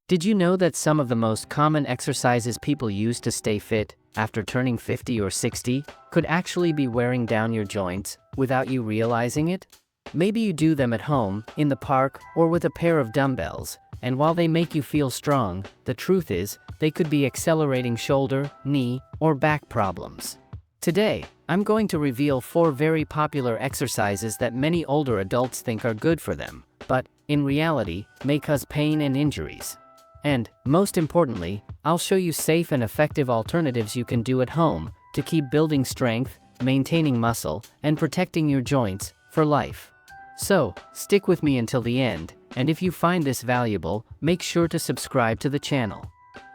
Did you know that some of the most common exercises people use to stay fit after turning 50 or 60 could actually be wearing down your joints without you realizing it? Maybe you do them at home, in the park, or with a pair of dumbbells, and while they make you feel strong, the truth is, they could be accelerating shoulder, knee, or back problems. Today, I'm going to reveal 4 very popular exercises that many older adults think are good for them, but, in reality, may cause pain and injuries. And, most importantly, I'll show you safe and effective alternatives you can do at home to keep building strength, maintaining muscle, and protecting your joints for life. So, stick with me until the end, and if you find this valuable, make sure to subscribe to the channel.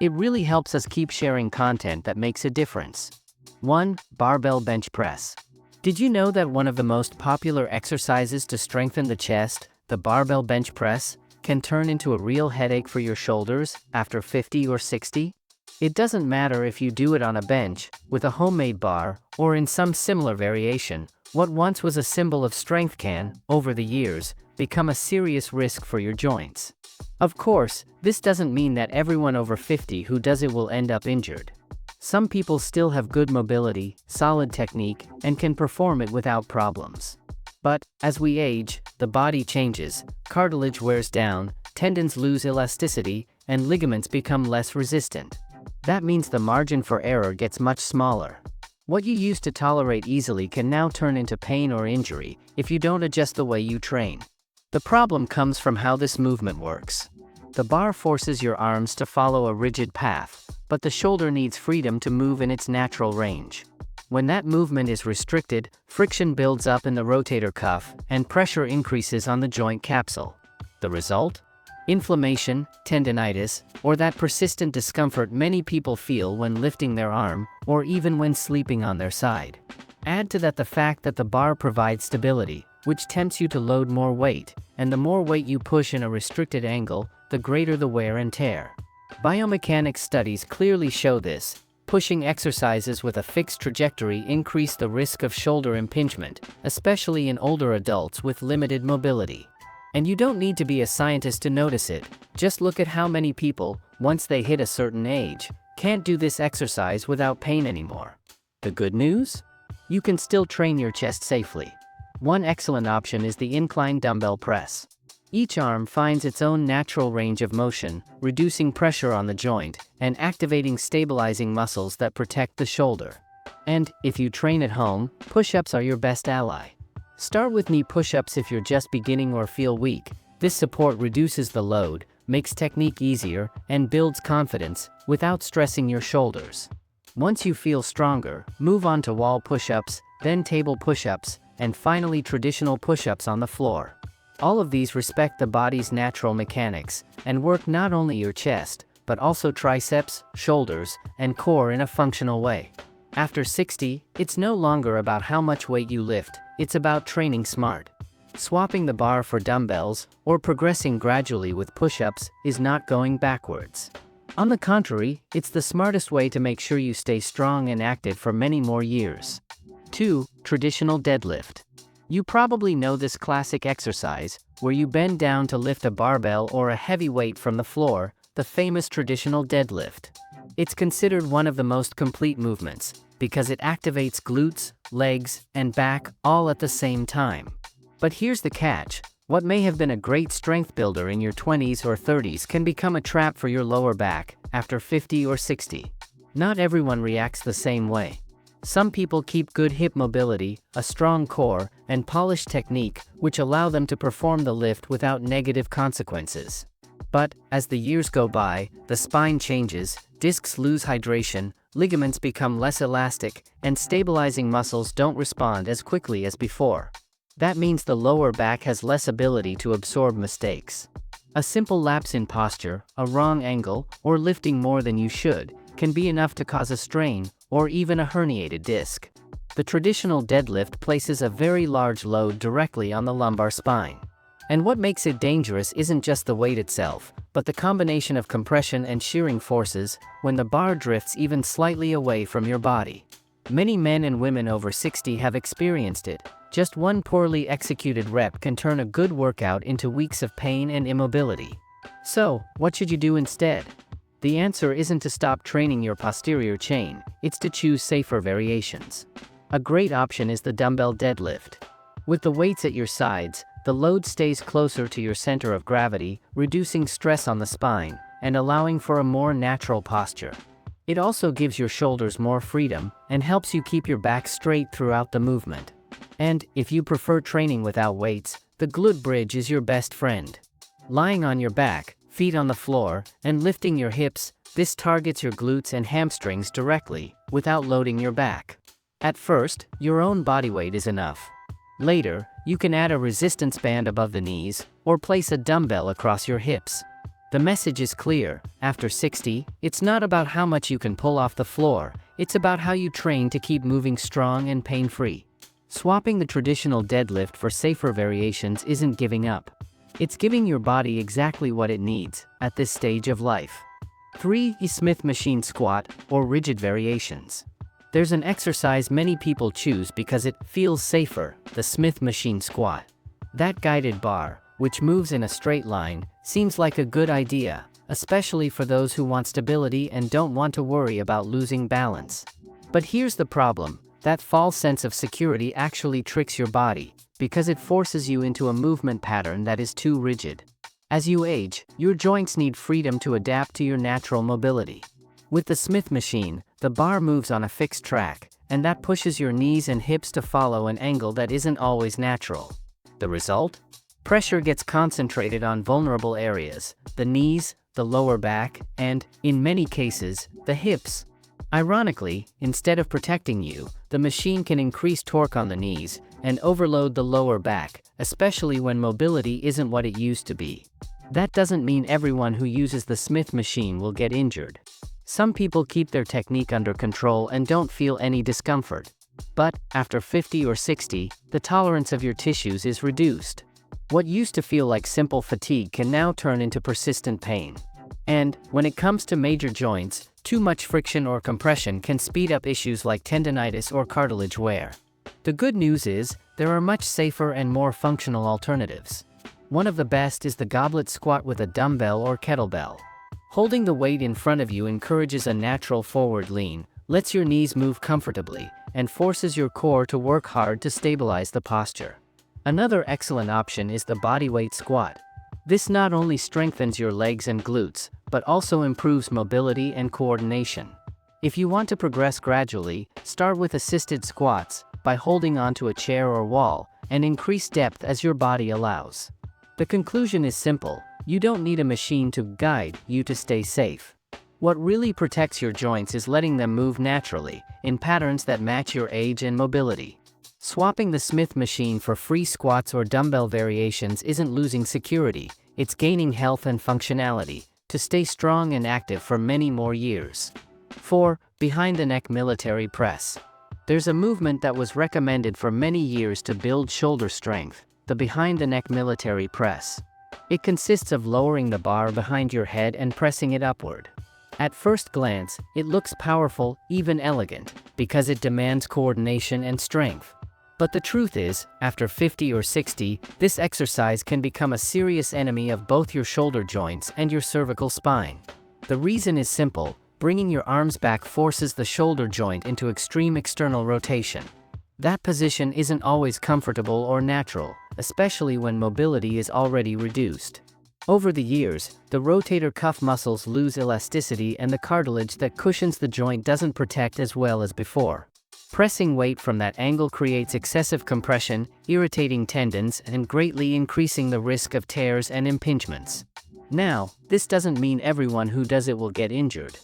It really helps us keep sharing content that makes a difference. 1. Barbell bench press. Did you know that one of the most popular exercises to strengthen the chest, the barbell bench press, can turn into a real headache for your shoulders after 50 or 60? It doesn't matter if you do it on a bench, with a homemade bar, or in some similar variation. What once was a symbol of strength can, over the years, become a serious risk for your joints. Of course, this doesn't mean that everyone over 50 who does it will end up injured. Some people still have good mobility, solid technique, and can perform it without problems. But, as we age, the body changes, cartilage wears down, tendons lose elasticity, and ligaments become less resistant. That means the margin for error gets much smaller. What you used to tolerate easily can now turn into pain or injury if you don't adjust the way you train. The problem comes from how this movement works. The bar forces your arms to follow a rigid path, but the shoulder needs freedom to move in its natural range. When that movement is restricted, friction builds up in the rotator cuff, and pressure increases on the joint capsule. The result? Inflammation, tendinitis, or that persistent discomfort many people feel when lifting their arm, or even when sleeping on their side. Add to that the fact that the bar provides stability, which tempts you to load more weight, and the more weight you push in a restricted angle, the greater the wear and tear. Biomechanics studies clearly show this. Pushing exercises with a fixed trajectory increase the risk of shoulder impingement, especially in older adults with limited mobility. And you don't need to be a scientist to notice it. Just look at how many people, once they hit a certain age, can't do this exercise without pain anymore. The good news? You can still train your chest safely. One excellent option is the incline dumbbell press. Each arm finds its own natural range of motion, reducing pressure on the joint, and activating stabilizing muscles that protect the shoulder. And, if you train at home, push-ups are your best ally. Start with knee push-ups if you're just beginning or feel weak. This support reduces the load, makes technique easier, and builds confidence, without stressing your shoulders. Once you feel stronger, move on to wall push-ups, then table push-ups, and finally traditional push-ups on the floor. All of these respect the body's natural mechanics, and work not only your chest, but also triceps, shoulders, and core in a functional way. After 60, it's no longer about how much weight you lift, it's about training smart. Swapping the bar for dumbbells, or progressing gradually with push-ups, is not going backwards. On the contrary, it's the smartest way to make sure you stay strong and active for many more years. 2. Traditional deadlift. You probably know this classic exercise, where you bend down to lift a barbell or a heavy weight from the floor, the famous traditional deadlift. It's considered one of the most complete movements, because it activates glutes, legs, and back all at the same time. But here's the catch. What may have been a great strength builder in your 20s or 30s can become a trap for your lower back after 50 or 60. Not everyone reacts the same way. Some people keep good hip mobility, a strong core, and polished technique, which allow them to perform the lift without negative consequences. But, as the years go by, the spine changes, discs lose hydration, ligaments become less elastic, and stabilizing muscles don't respond as quickly as before. That means the lower back has less ability to absorb mistakes. A simple lapse in posture, a wrong angle, or lifting more than you should, can be enough to cause a strain, or even a herniated disc. The traditional deadlift places a very large load directly on the lumbar spine. And what makes it dangerous isn't just the weight itself, but the combination of compression and shearing forces when the bar drifts even slightly away from your body. Many men and women over 60 have experienced it. Just one poorly executed rep can turn a good workout into weeks of pain and immobility. So, what should you do instead? The answer isn't to stop training your posterior chain, it's to choose safer variations. A great option is the dumbbell deadlift. With the weights at your sides, the load stays closer to your center of gravity, reducing stress on the spine and allowing for a more natural posture. It also gives your shoulders more freedom and helps you keep your back straight throughout the movement. And if you prefer training without weights, the glute bridge is your best friend. Lying on your back, feet on the floor, and lifting your hips, this targets your glutes and hamstrings directly, without loading your back. At first, your own body weight is enough. Later, you can add a resistance band above the knees, or place a dumbbell across your hips. The message is clear: after 60, it's not about how much you can pull off the floor, it's about how you train to keep moving strong and pain-free. Swapping the traditional deadlift for safer variations isn't giving up. It's giving your body exactly what it needs at this stage of life. 3. Smith machine squat, or rigid variations. There's an exercise many people choose because it feels safer: the Smith machine squat. That guided bar, which moves in a straight line, seems like a good idea, especially for those who want stability and don't want to worry about losing balance. But here's the problem: that false sense of security actually tricks your body, because it forces you into a movement pattern that is too rigid. As you age, your joints need freedom to adapt to your natural mobility. With the Smith machine, the bar moves on a fixed track, and that pushes your knees and hips to follow an angle that isn't always natural. The result? Pressure gets concentrated on vulnerable areas: the knees, the lower back, and, in many cases, the hips. Ironically, instead of protecting you, the machine can increase torque on the knees and overload the lower back, especially when mobility isn't what it used to be. That doesn't mean everyone who uses the Smith machine will get injured. Some people keep their technique under control and don't feel any discomfort. But, after 50 or 60, the tolerance of your tissues is reduced. What used to feel like simple fatigue can now turn into persistent pain. And, when it comes to major joints, too much friction or compression can speed up issues like tendinitis or cartilage wear. The good news is, there are much safer and more functional alternatives. One of the best is the goblet squat with a dumbbell or kettlebell. Holding the weight in front of you encourages a natural forward lean, lets your knees move comfortably, and forces your core to work hard to stabilize the posture. Another excellent option is the bodyweight squat. This not only strengthens your legs and glutes, but also improves mobility and coordination. If you want to progress gradually, start with assisted squats by holding onto a chair or wall, and increase depth as your body allows. The conclusion is simple: you don't need a machine to guide you to stay safe. What really protects your joints is letting them move naturally, in patterns that match your age and mobility. Swapping the Smith machine for free squats or dumbbell variations isn't losing security, it's gaining health and functionality, to stay strong and active for many more years. 4. Behind the neck military press. There's a movement that was recommended for many years to build shoulder strength: the behind the neck military press. It consists of lowering the bar behind your head and pressing it upward. At first glance, it looks powerful, even elegant, because it demands coordination and strength. But the truth is, after 50 or 60, this exercise can become a serious enemy of both your shoulder joints and your cervical spine. The reason is simple: bringing your arms back forces the shoulder joint into extreme external rotation. That position isn't always comfortable or natural, especially when mobility is already reduced. Over the years, the rotator cuff muscles lose elasticity and the cartilage that cushions the joint doesn't protect as well as before. Pressing weight from that angle creates excessive compression, irritating tendons, and greatly increasing the risk of tears and impingements. Now, this doesn't mean everyone who does it will get injured.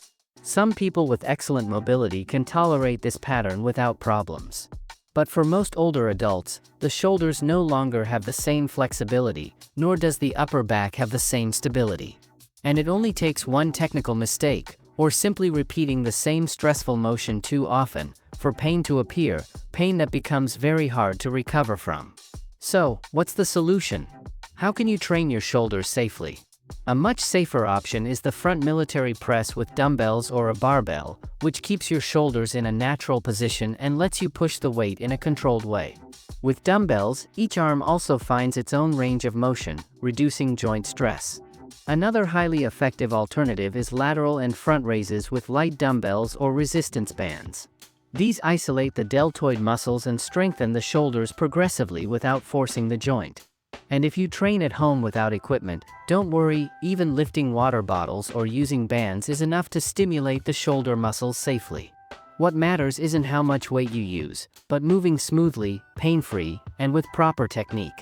Some people with excellent mobility can tolerate this pattern without problems. But for most older adults, the shoulders no longer have the same flexibility, nor does the upper back have the same stability. And it only takes one technical mistake, or simply repeating the same stressful motion too often, for pain to appear, pain that becomes very hard to recover from. So, what's the solution? How can you train your shoulders safely? A much safer option is the front military press with dumbbells or a barbell, which keeps your shoulders in a natural position and lets you push the weight in a controlled way. With dumbbells, each arm also finds its own range of motion, reducing joint stress. Another highly effective alternative is lateral and front raises with light dumbbells or resistance bands. These isolate the deltoid muscles and strengthen the shoulders progressively without forcing the joint. And if you train at home without equipment, don't worry, even lifting water bottles or using bands is enough to stimulate the shoulder muscles safely. What matters isn't how much weight you use, but moving smoothly, pain-free, and with proper technique.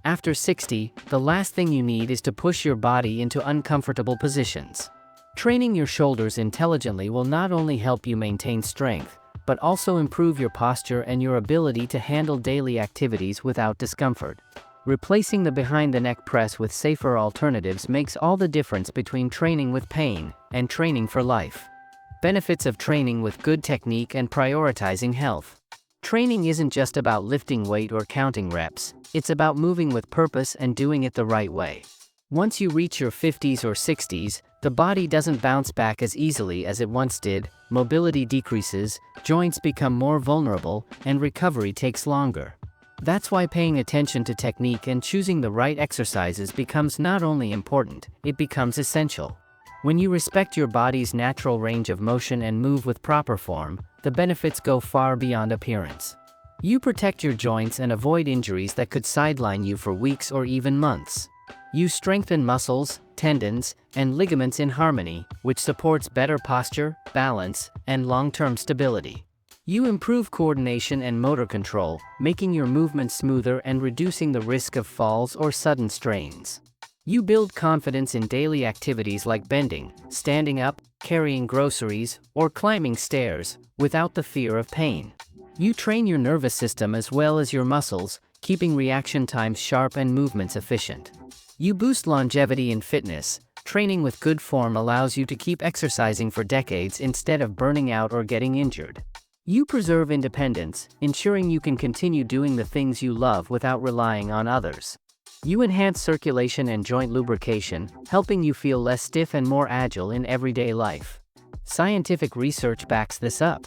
After 60, the last thing you need is to push your body into uncomfortable positions. Training your shoulders intelligently will not only help you maintain strength, but also improve your posture and your ability to handle daily activities without discomfort. Replacing the behind-the-neck press with safer alternatives makes all the difference between training with pain and training for life. Benefits of training with good technique and prioritizing health. Training isn't just about lifting weight or counting reps, it's about moving with purpose and doing it the right way. Once you reach your 50s or 60s, the body doesn't bounce back as easily as it once did, mobility decreases, joints become more vulnerable, and recovery takes longer. That's why paying attention to technique and choosing the right exercises becomes not only important, it becomes essential. When you respect your body's natural range of motion and move with proper form, the benefits go far beyond appearance. You protect your joints and avoid injuries that could sideline you for weeks or even months. You strengthen muscles, tendons, and ligaments in harmony, which supports better posture, balance, and long-term stability. You improve coordination and motor control, making your movements smoother and reducing the risk of falls or sudden strains. You build confidence in daily activities like bending, standing up, carrying groceries, or climbing stairs, without the fear of pain. You train your nervous system as well as your muscles, keeping reaction times sharp and movements efficient. You boost longevity in fitness. Training with good form allows you to keep exercising for decades instead of burning out or getting injured. You preserve independence, ensuring you can continue doing the things you love without relying on others. You enhance circulation and joint lubrication, helping you feel less stiff and more agile in everyday life. Scientific research backs this up.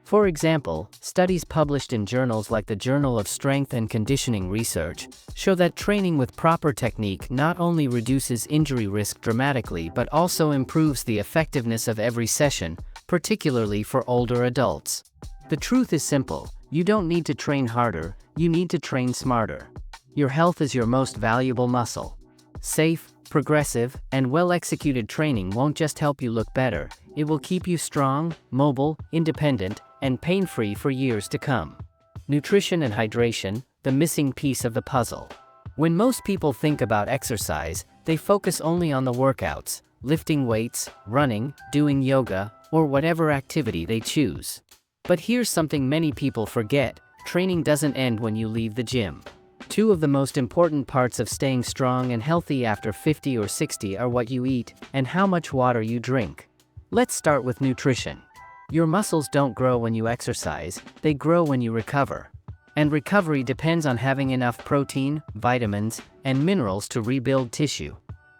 For example, studies published in journals like the Journal of Strength and Conditioning Research show that training with proper technique not only reduces injury risk dramatically but also improves the effectiveness of every session, particularly for older adults. The truth is simple: you don't need to train harder, you need to train smarter. Your health is your most valuable muscle. Safe, progressive, and well-executed training won't just help you look better, it will keep you strong, mobile, independent, and pain-free for years to come. Nutrition and hydration, the missing piece of the puzzle. When most people think about exercise, they focus only on the workouts, lifting weights, running, doing yoga, or whatever activity they choose. But here's something many people forget: training doesn't end when you leave the gym. Two of the most important parts of staying strong and healthy after 50 or 60 are what you eat and how much water you drink. Let's start with nutrition. Your muscles don't grow when you exercise, they grow when you recover. And recovery depends on having enough protein, vitamins, and minerals to rebuild tissue.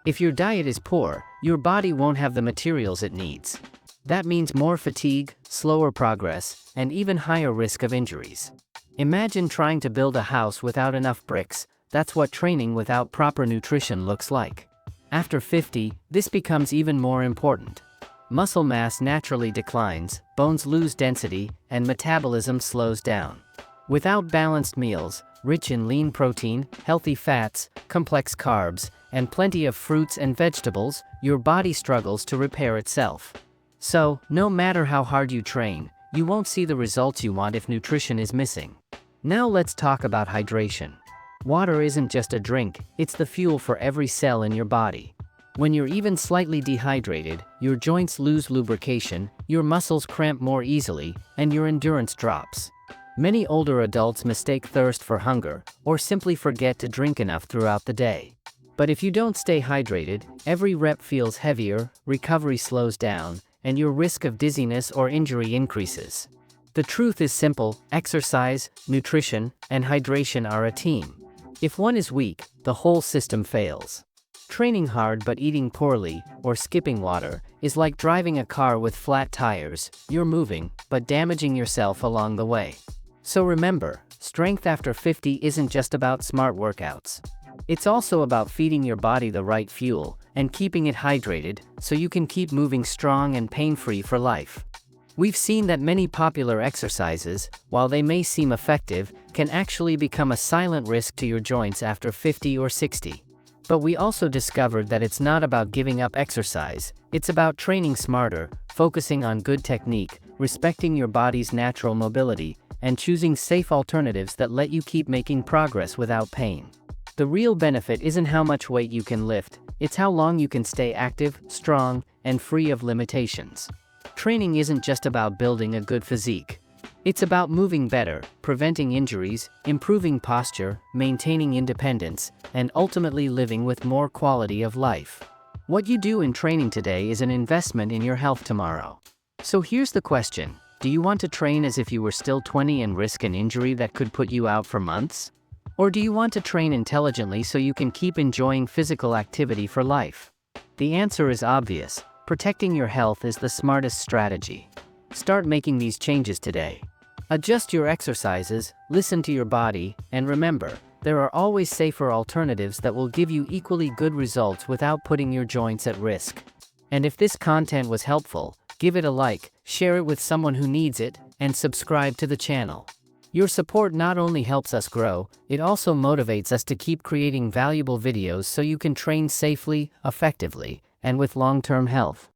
If your diet is poor, your body won't have the materials it needs. That means more fatigue, slower progress, and even higher risk of injuries. Imagine trying to build a house without enough bricks. That's what training without proper nutrition looks like. After 50, this becomes even more important. Muscle mass naturally declines, bones lose density, and metabolism slows down. Without balanced meals, rich in lean protein, healthy fats, complex carbs, and plenty of fruits and vegetables, your body struggles to repair itself. So, no matter how hard you train, you won't see the results you want if nutrition is missing. Now let's talk about hydration. Water isn't just a drink, it's the fuel for every cell in your body. When you're even slightly dehydrated, your joints lose lubrication, your muscles cramp more easily, and your endurance drops. Many older adults mistake thirst for hunger, or simply forget to drink enough throughout the day. But if you don't stay hydrated, every rep feels heavier, recovery slows down, and your risk of dizziness or injury increases. The truth is simple: exercise, nutrition, and hydration are a team. If one is weak, the whole system fails. Training hard but eating poorly, or skipping water, is like driving a car with flat tires. You're moving, but damaging yourself along the way. So remember, strength after 50 isn't just about smart workouts. It's also about feeding your body the right fuel and keeping it hydrated so you can keep moving strong and pain-free for life. We've seen that many popular exercises, while they may seem effective, can actually become a silent risk to your joints after 50 or 60. But we also discovered that it's not about giving up exercise, it's about training smarter, focusing on good technique, respecting your body's natural mobility, and choosing safe alternatives that let you keep making progress without pain. The real benefit isn't how much weight you can lift, it's how long you can stay active, strong, and free of limitations. Training isn't just about building a good physique. It's about moving better, preventing injuries, improving posture, maintaining independence, and ultimately living with more quality of life. What you do in training today is an investment in your health tomorrow. So here's the question: do you want to train as if you were still 20 and risk an injury that could put you out for months? Or do you want to train intelligently so you can keep enjoying physical activity for life? The answer is obvious. Protecting your health is the smartest strategy. Start making these changes today. Adjust your exercises, listen to your body, and remember, there are always safer alternatives that will give you equally good results without putting your joints at risk. And if this content was helpful, give it a like, share it with someone who needs it, and subscribe to the channel. Your support not only helps us grow, it also motivates us to keep creating valuable videos so you can train safely, effectively, and with long-term health.